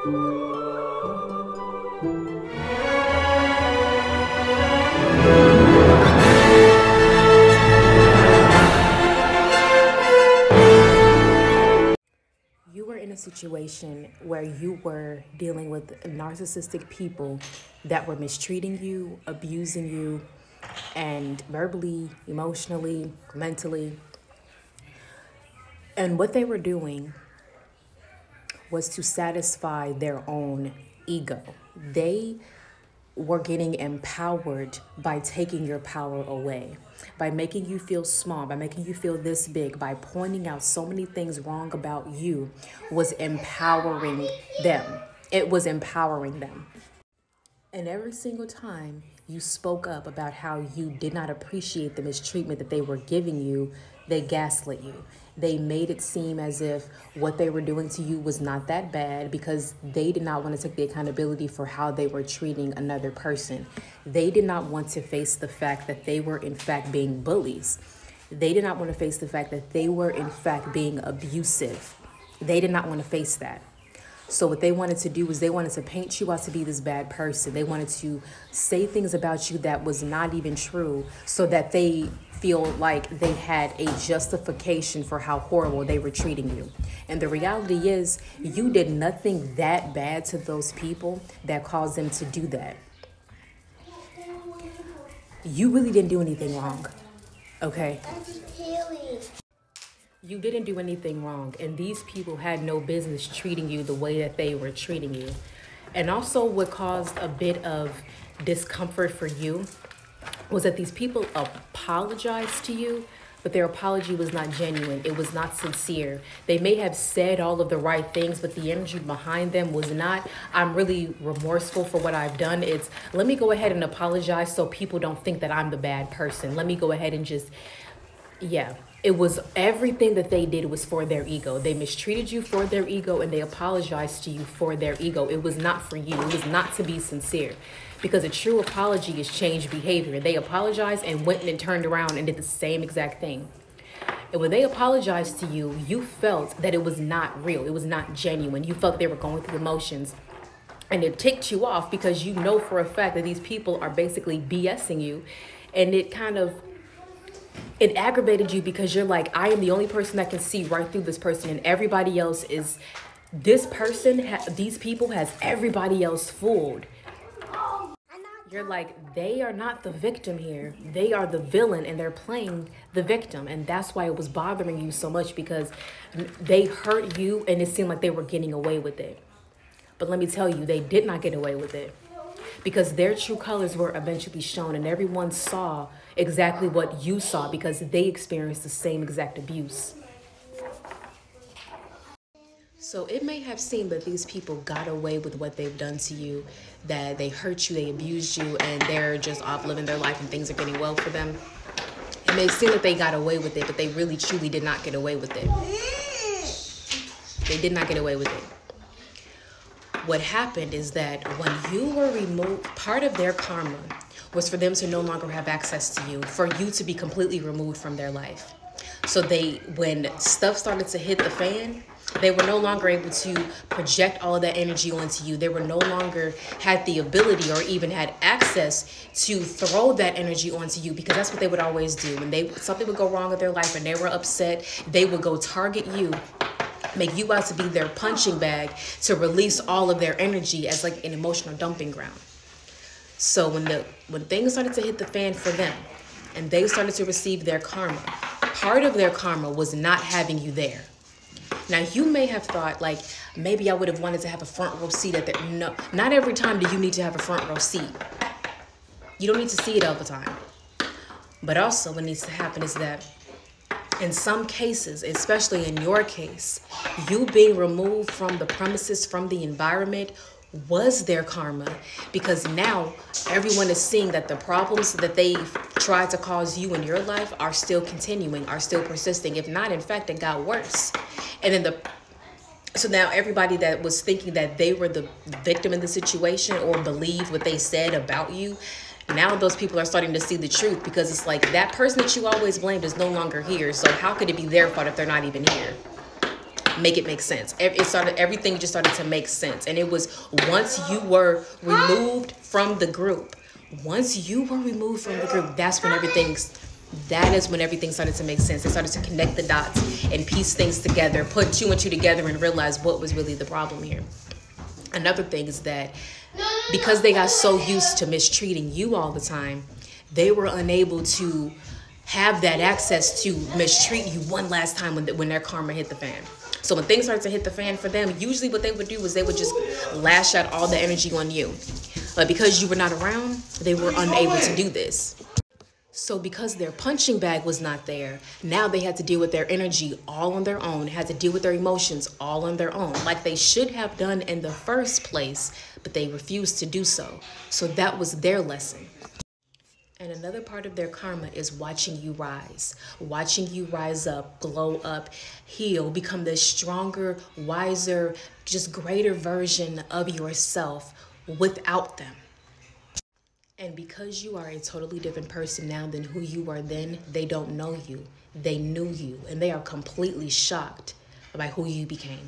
You were in a situation where you were dealing with narcissistic people that were mistreating you, abusing you, and verbally, emotionally, mentally. And what they were doing was to satisfy their own ego. They were getting empowered by taking your power away, by making you feel small, by making you feel this big, by pointing out so many things wrong about you, was empowering them. It was empowering them. And every single time you spoke up about how you did not appreciate the mistreatment that they were giving you, they gaslit you. They made it seem as if what they were doing to you was not that bad because they did not want to take the accountability for how they were treating another person. They did not want to face the fact that they were in fact being bullies. They did not want to face the fact that they were in fact being abusive. They did not want to face that. So what they wanted to do was they wanted to paint you out to be this bad person. They wanted to say things about you that was not even true so that they feel like they had a justification for how horrible they were treating you. And the reality is you did nothing that bad to those people that caused them to do that. You really didn't do anything wrong, okay? You didn't do anything wrong, and these people had no business treating you the way that they were treating you. And also what caused a bit of discomfort for you was that these people apologized to you, but their apology was not genuine. It was not sincere. They may have said all of the right things, but the energy behind them was not, I'm really remorseful for what I've done. It's, let me go ahead and apologize so people don't think that I'm the bad person. Let me go ahead and just, yeah. It was everything that they did was for their ego. They mistreated you for their ego and they apologized to you for their ego. It was not for you. It was not to be sincere, because a true apology is changed behavior. They apologized and went and turned around and did the same exact thing. And when they apologized to you, you felt that it was not real. It was not genuine. You felt they were going through emotions. And it ticked you off because you know for a fact that these people are basically BSing you. And it aggravated you because you're like, I am the only person that can see right through this person, and everybody else is, this person, these people has everybody else fooled. You're like, they are not the victim here. They are the villain and they're playing the victim. And that's why it was bothering you so much, because they hurt you and it seemed like they were getting away with it. But let me tell you, they did not get away with it, because their true colors were eventually shown and everyone saw exactly what you saw because they experienced the same exact abuse. So it may have seemed that these people got away with what they've done to you, that they hurt you, they abused you, and they're just off living their life and things are getting well for them. It may seem that they got away with it, but they really truly did not get away with it. They did not get away with it. What happened is that when you were removed, part of their karma was for them to no longer have access to you, for you to be completely removed from their life. So when stuff started to hit the fan, they were no longer able to project all of that energy onto you. They were no longer had the ability or even had access to throw that energy onto you, because that's what they would always do. When something would go wrong with their life and they were upset, they would go target you, make you out to be their punching bag to release all of their energy as like an emotional dumping ground. So when things started to hit the fan for them and they started to receive their karma, part of their karma was not having you there. Now, you may have thought, like, maybe I would have wanted to have a front row seat at that. No, not every time do you need to have a front row seat. You don't need to see it all the time. But also what needs to happen is that in some cases, especially in your case, you being removed from the premises, from the environment, was their karma, because now everyone is seeing that the problems that they've tried to cause you in your life are still continuing, are still persisting. If not, in fact, it got worse. And then so now everybody that was thinking that they were the victim in the situation or believed what they said about you, now those people are starting to see the truth, because it's like that person that you always blamed is no longer here. So how could it be their fault if they're not even here? make it make sense. Everything just started to make sense. And it was once you were removed from the group, that's when that is when everything started to make sense. They started to connect the dots and piece things together, put 2 and 2 together and realize what was really the problem here. Another thing is that because they got so used to mistreating you all the time, they were unable to have that access to mistreat you one last time when their karma hit the fan. So when things started to hit the fan for them, usually what they would do is they would just lash out all the energy on you. But because you were not around, they were unable to do this. So because their punching bag was not there, now they had to deal with their energy all on their own, had to deal with their emotions all on their own, like they should have done in the first place, but they refused to do so. So that was their lesson. And another part of their karma is watching you rise up, glow up, heal, become this stronger, wiser, just greater version of yourself without them. And because you are a totally different person now than who you were then, they don't know you. They knew you, and they are completely shocked by who you became.